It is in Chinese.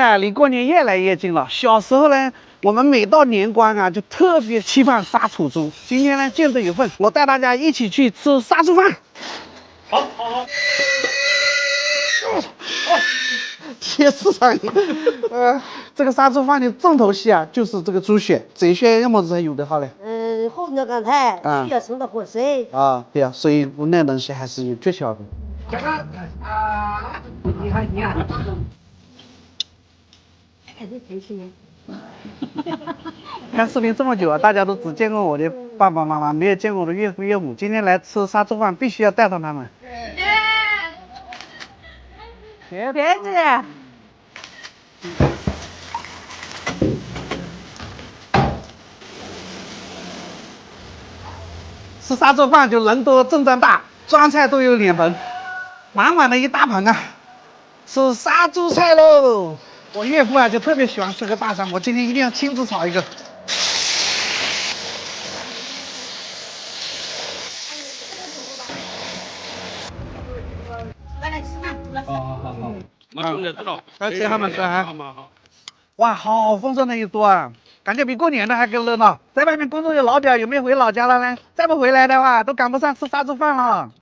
呢，离过年越来越近了。小时候呢，我们每到年关啊，就特别期盼杀楚猪。今天呢，见这有份，我带大家一起去吃杀猪饭。好。贴市场，这个杀猪饭的重头戏啊，就是这个猪血。这些样么子才有的好嘞？红肉刚才需要生到活水啊，对啊，所以那东西还是有诀窍的。你好，还是真是呢。看视频这么久啊，大家都只见过我的爸爸妈妈，没有见过我的岳父岳母。今天来吃杀猪饭，必须要带上他们。别子。吃杀猪饭就人多阵仗大，装菜都有脸盆，满满的一大盆啊！吃杀猪菜喽！我岳父啊就特别喜欢吃个大肠，我今天一定要亲自炒一个。来吃饭，来。好。马上就知道。来吃哈嘛吃哈。好。哇，好丰盛的一桌啊！感觉比过年的还更热闹。在外面工作的老表有没有回老家了呢？再不回来的话，都赶不上吃杀猪饭了。